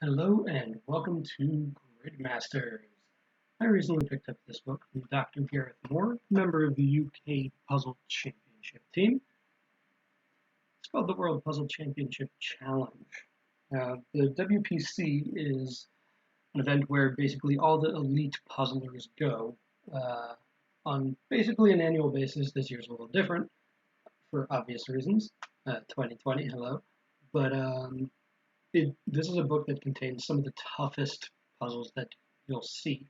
Hello and welcome to Gridmasters. I recently picked up this book from Dr. Gareth Moore, member of the UK Puzzle Championship team. It's called the World Puzzle Championship Challenge. The WPC is an event where basically all the elite puzzlers go on basically an annual basis. This year's a little different for obvious reasons. 2020, hello. But this is a book that contains some of the toughest puzzles that you'll see.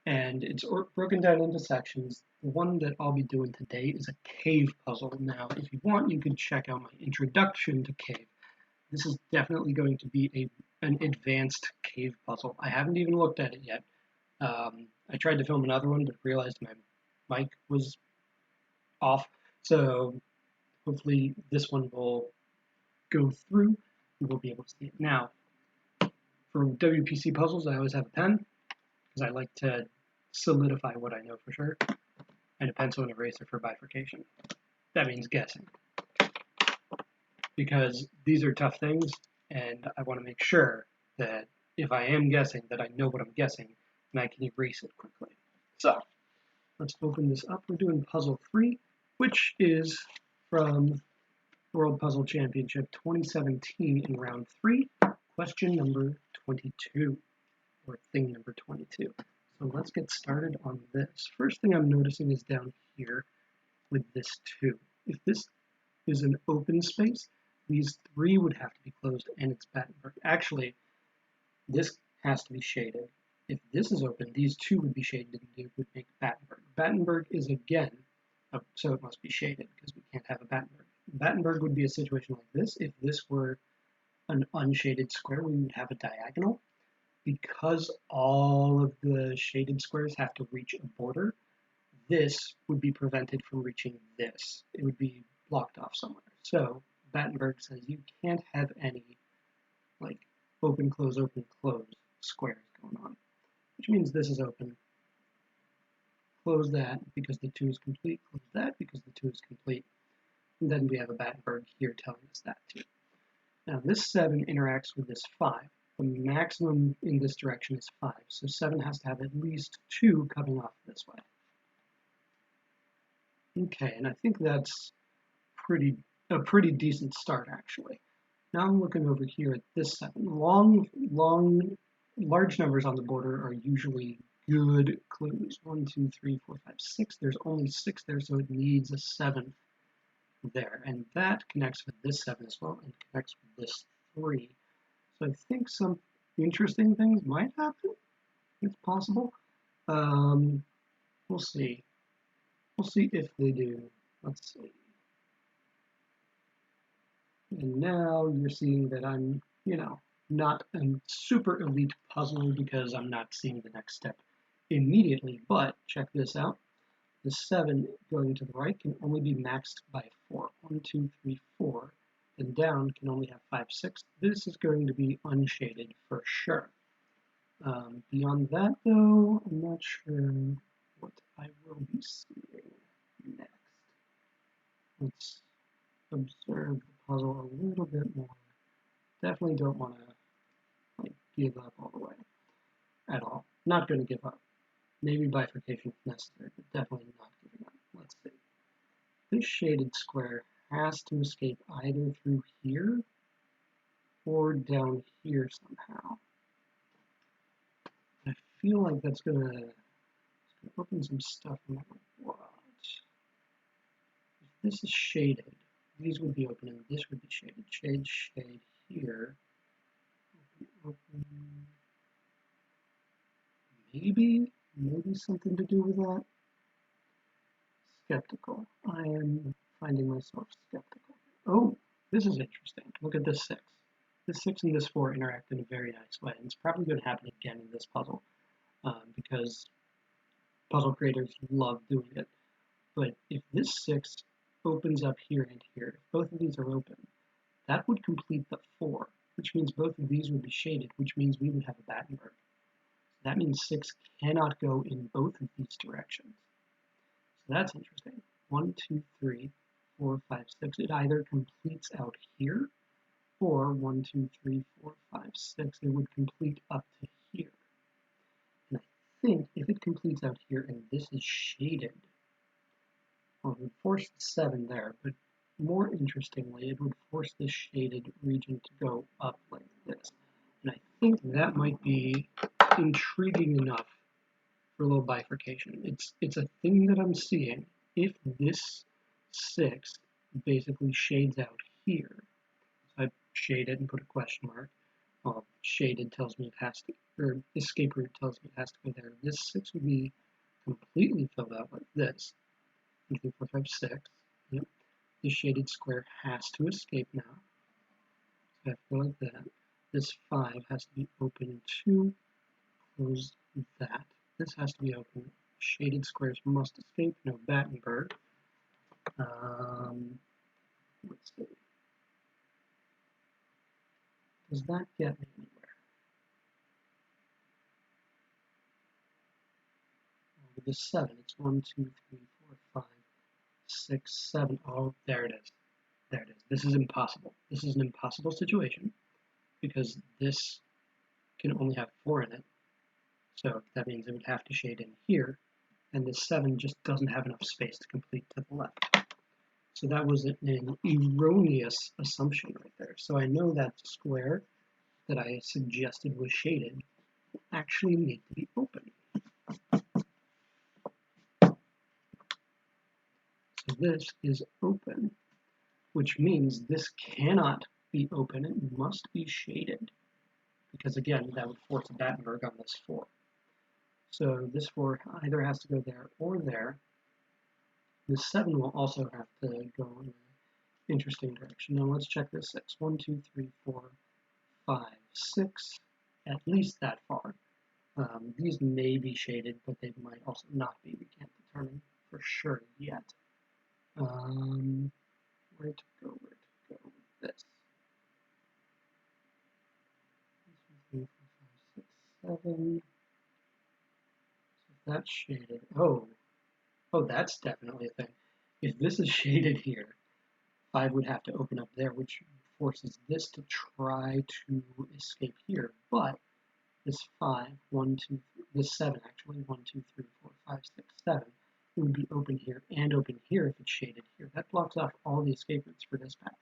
And it's broken down into sections. The one that I'll be doing today is a cave puzzle. Now, if you want, you can check out my introduction to cave. This is definitely going to be an advanced cave puzzle. I haven't even looked at it yet. I tried to film another one, but realized my mic was off. So hopefully this one will go through. You will be able to see it. Now, for WPC puzzles, I always have a pen, because I like to solidify what I know for sure, and a pencil and eraser for bifurcation. That means guessing. Because these are tough things, and I want to make sure that if I am guessing, that I know what I'm guessing, and I can erase it quickly. So, let's open this up. We're doing puzzle 3, which is from World Puzzle Championship 2017 in round 3, question number 22, or thing number 22. So let's get started on this. First thing I'm noticing is down here with this 2. If this is an open space, these 3 would have to be closed and it's Battenberg. Actually, this has to be shaded. If this is open, these 2 would be shaded and it would make Battenberg. Battenberg is again, so it must be shaded because we can't have a Battenberg. Battenberg would be a situation like this. If this were an unshaded square, we would have a diagonal. Because all of the shaded squares have to reach a border, this would be prevented from reaching this. It would be blocked off somewhere. So Battenberg says you can't have any like open, close squares going on, which means this is open. Close that because the 2 is complete. Close that because the 2 is complete. And then we have a Battenberg here telling us that too. Now this 7 interacts with this 5. The maximum in this direction is 5, so 7 has to have at least 2 coming off this way. Okay, and I think that's a pretty decent start, actually. Now I'm looking over here at this 7. Large numbers on the border are usually good clues. 1, 2, 3, 4, 5, 6. There's only 6 there, so it needs a 7th there, and that connects with this 7 as well, and connects with this 3. So I think some interesting things might happen. It's possible. We'll see. We'll see if they do. Let's see. And now you're seeing that I'm, not a super elite puzzler because I'm not seeing the next step immediately. But check this out. The 7 going to the right can only be maxed by 4. 1, 2, 3, 4. And down can only have 5, 6. This is going to be unshaded for sure. Beyond that, though, I'm not sure what I will be seeing next. Let's observe the puzzle a little bit more. Definitely don't want to give up all the way at all. Not going to give up. Maybe bifurcation if necessary, but definitely not giving up. Let's see. This shaded square has to escape either through here or down here somehow. I feel like that's gonna open some stuff no matter what. If this is shaded, these would be open and this would be shaded. Shade, shade here. Open. Maybe something to do with that. Skeptical. I am finding myself skeptical. Oh, this is interesting. Look at this 6. This 6 and this 4 interact in a very nice way, and it's probably going to happen again in this puzzle because puzzle creators love doing it. But if this 6 opens up here and here, if both of these are open, that would complete the 4, which means both of these would be shaded, which means we would have a Battenberg. That means 6 cannot go in both of these directions. So that's interesting. 1, 2, 3, 4, 5, 6. It either completes out here 4, 1, 2, 3, 4, 5, 6, it would complete up to here. And I think if it completes out here and this is shaded, well, it would force the 7 there, but more interestingly, it would force this shaded region to go up like this. And I think that might be intriguing enough for a little bifurcation. It's a thing that I'm seeing. If this 6 basically shades out here, so I shade it and put a question mark. Well, shaded tells me it has to, or escape route tells me it has to go there. This 6 would be completely filled out like this. 1, 2, 4, 5, 6. Yep. This shaded square has to escape now. So I have to go like that. This 5 has to be open to close that. This has to be open. Shaded squares must escape. No Battenberg. Let's see. Does that get me anywhere? With the 7, it's 1, 2, 3, 4, 5, 6, 7. Oh, there it is. There it is. This is impossible. This is an impossible situation because this can only have 4 in it. So that means it would have to shade in here, and this 7 just doesn't have enough space to complete to the left. So that was an erroneous assumption right there. So I know that square that I suggested was shaded will actually need to be open. So this is open, which means this cannot be open. It must be shaded, because again, that would force a Battenberg on this 4. So this 4 either has to go there or there. This 7 will also have to go in an interesting direction. Now let's check this 6. 1, 2, 3, 4, 5, 6, at least that far. These may be shaded, but they might also not be. We can't determine for sure yet. Where to go with this? 1, 2, 3, 4, 5, 6, 7. So that's shaded. Oh, that's definitely a thing. If this is shaded here, 5 would have to open up there, which forces this to try to escape here. But this 5, 1, 2, 3, this 7 actually, 1, 2, 3, 4, 5, 6, 7, it would be open here and open here if it's shaded here. That blocks off all the escape routes for this path.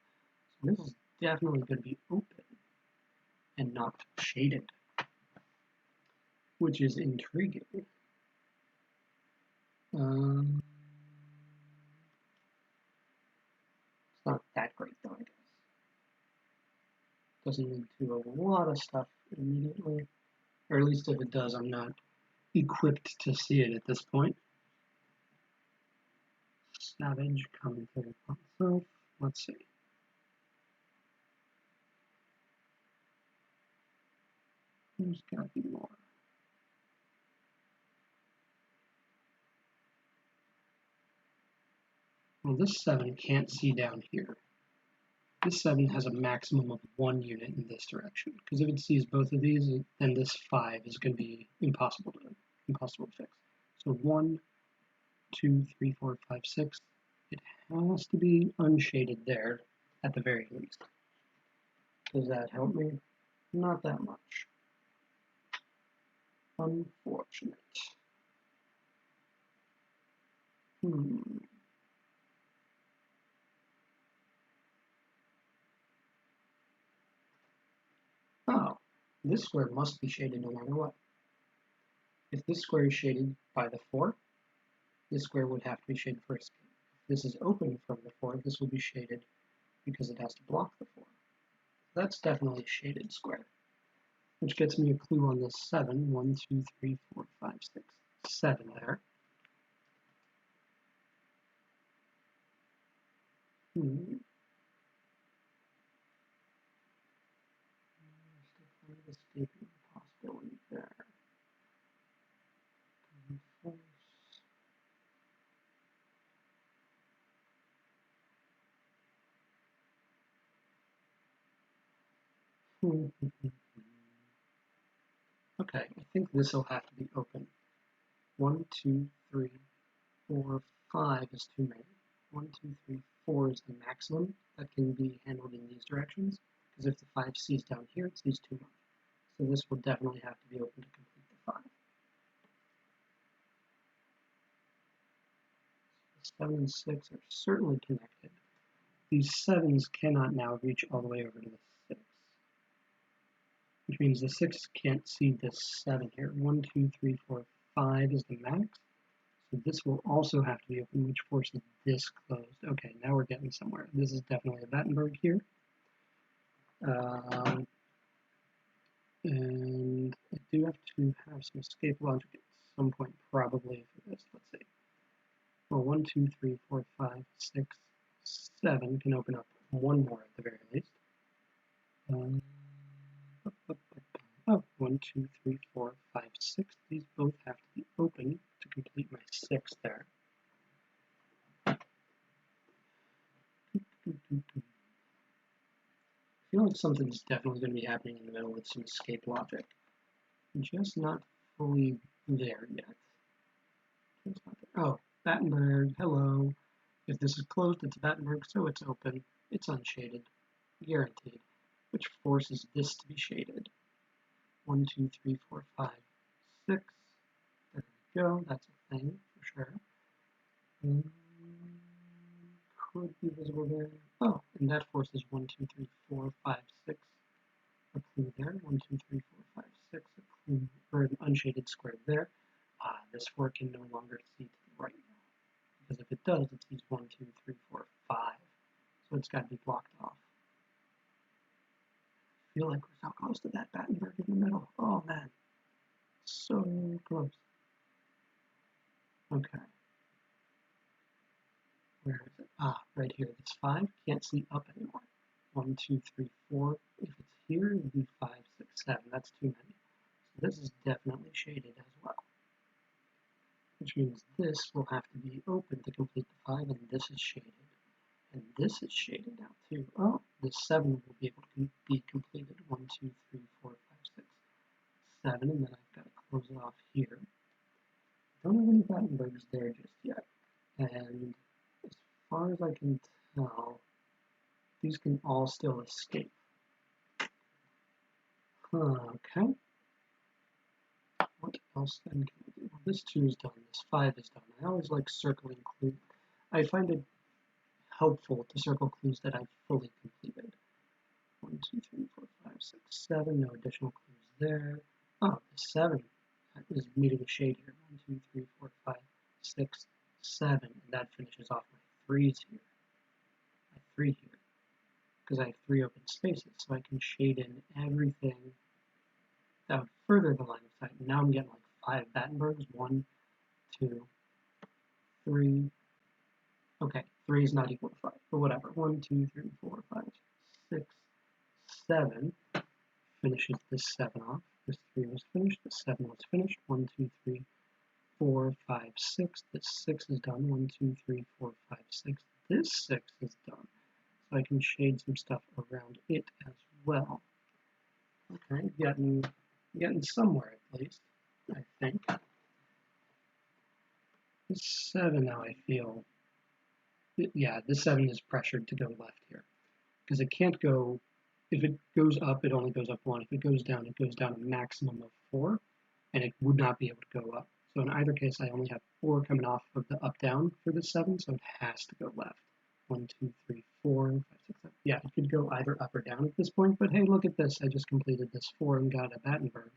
So this is definitely going to be open and not shaded, which is intriguing. It's not that great though, I guess. Doesn't lead to a lot of stuff immediately, or at least if it does, I'm not equipped to see it at this point. Savage commentary on self. Let's see. There's gotta be more. Well, this 7 can't see down here. This 7 has a maximum of 1 unit in this direction, because if it sees both of these, then this 5 is going to be impossible to fix. So 1, 2, 3, 4, 5, 6. It has to be unshaded there at the very least. Does that help me? Not that much. Unfortunate. Oh, this square must be shaded no matter what. If this square is shaded by the 4, this square would have to be shaded for escape. If this is open from the 4, this will be shaded because it has to block the 4. That's definitely a shaded square, which gets me a clue on this 7. 1, 2, 3, 4, 5, 6, 7 there. Escaping possibility there. Okay, I think this will have to be open. 1, 2, 3, 4, 5 is too many. 1, 2, 3, 4 is the maximum that can be handled in these directions, because if the 5C is down here, it's these two marks. So this will definitely have to be open to complete the 5. So 7 and 6 are certainly connected. These 7s cannot now reach all the way over to the 6, which means the 6 can't see this 7 here. 1, 2, 3, 4, 5 is the max. So this will also have to be open, which forces this closed. Okay, now we're getting somewhere. This is definitely a Battenberg here. And I do have to have some escape logic at some point, probably for this. Let's see. Well, 1, 2, 3, 4, 5, 6, 7 can open up one more at the very least. Oh, 1, 2, 3, 4, 5, 6. These both have to be open to complete my 6 there. I feel like something's definitely going to be happening in the middle with some escape logic. Just not fully there yet. Just not there. Oh, Battenberg, hello. If this is closed, it's Battenberg, so it's open. It's unshaded, guaranteed, which forces this to be shaded. 1, 2, 3, 4, 5, 6. There we go. That's a thing for sure. Could be visible there. Oh, and that forces 1, 2, 3, 4, 5, 6. A clue there. 1, 2, 3, 4, 5, 6. A clue or an unshaded square there. This 4 can no longer see to the right now. Because if it does, it sees 1, 2, 3, 4, 5. So it's got to be blocked off. I feel like we're so close to that Battenberg in the middle. Oh man. So close. Okay. Where is it? Right here. This 5 can't see up anymore. 1, 2, 3, 4. If it's here, it would be 5, 6, 7. That's too many. So this is definitely shaded as well. Which means this will have to be open to complete the 5, and this is shaded. And this is shaded now too. Oh, the 7 will be able to be completed. 1, 2, 3, 4, 5, 6, 7, and then I've got to close it off here. Don't have any Battenbergs there just yet. And as far as I can tell, these can all still escape. Okay. What else then can we do? Well, this 2 is done. This 5 is done. I always like circling clues. I find it helpful to circle clues that I've fully completed. 1, 2, 3, 4, 5, 6, 7. No additional clues there. Oh, the 7 is meeting a shade here. 1, 2, 3, 4, 5, 6, 7. And that finishes off my 3s here. My 3 here. Because I have 3 open spaces, so I can shade in everything that would further the line of sight. And now I'm getting like 5 Battenbergs. 1, 2, 3. Okay, 3 is not equal to 5, but whatever. 1, 2, 3, 4, 5, 6, 7 finishes this 7 off. This 3 was finished. This 7 was finished. 1, 2, 3, 4, 5, 6. This 6 is done. 1, 2, 3, 4, 5, 6. This 6 is done. So I can shade some stuff around it as well. Okay, getting somewhere at least, I think. This 7 now I feel, yeah, this 7 is pressured to go left here. Because it can't go, if it goes up, it only goes up 1. If it goes down a maximum of 4, and it would not be able to go up. So in either case, I only have 4 coming off of the up-down for this 7, so it has to go left. 1, 2, 3, 4, 5, 6, 7. Yeah, it could go either up or down at this point, but hey, look at this. I just completed this 4 and got a Battenberg,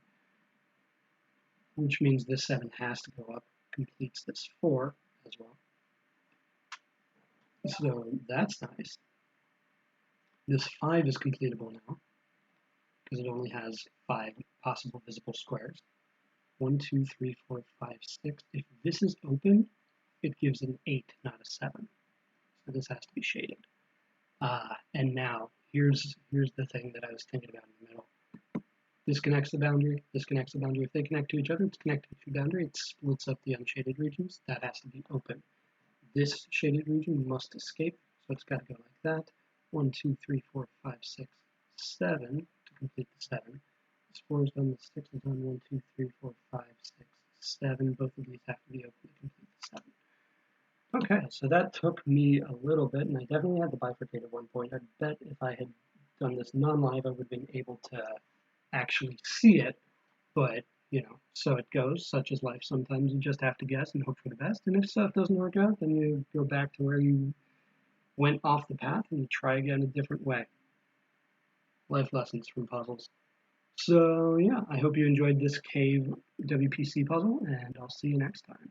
which means this 7 has to go up, completes this 4 as well. So that's nice. This 5 is completable now, because it only has 5 possible visible squares. 1, 2, 3, 4, 5, 6. If this is open, it gives an 8, not a 7. So this has to be shaded. And now, here's the thing that I was thinking about in the middle. This connects the boundary, this connects the boundary. If they connect to each other, it's connected to the boundary. It splits up the unshaded regions. That has to be open. This shaded region must escape, so it's got to go like that. 1, 2, 3, 4, 5, 6, 7 to complete the 7. This 4 is done, the 6 is done. 1, 2, 3, 4, 5, 6, 7. Both of these have to be open to complete the 7. Okay, so that took me a little bit, and I definitely had to bifurcate at one point. I bet if I had done this non-live, I would have been able to actually see it, but so it goes, such is life. Sometimes you just have to guess and hope for the best, and if stuff doesn't work out, then you go back to where you went off the path and you try again a different way. Life lessons from puzzles. So yeah, I hope you enjoyed this cave WPC puzzle, and I'll see you next time.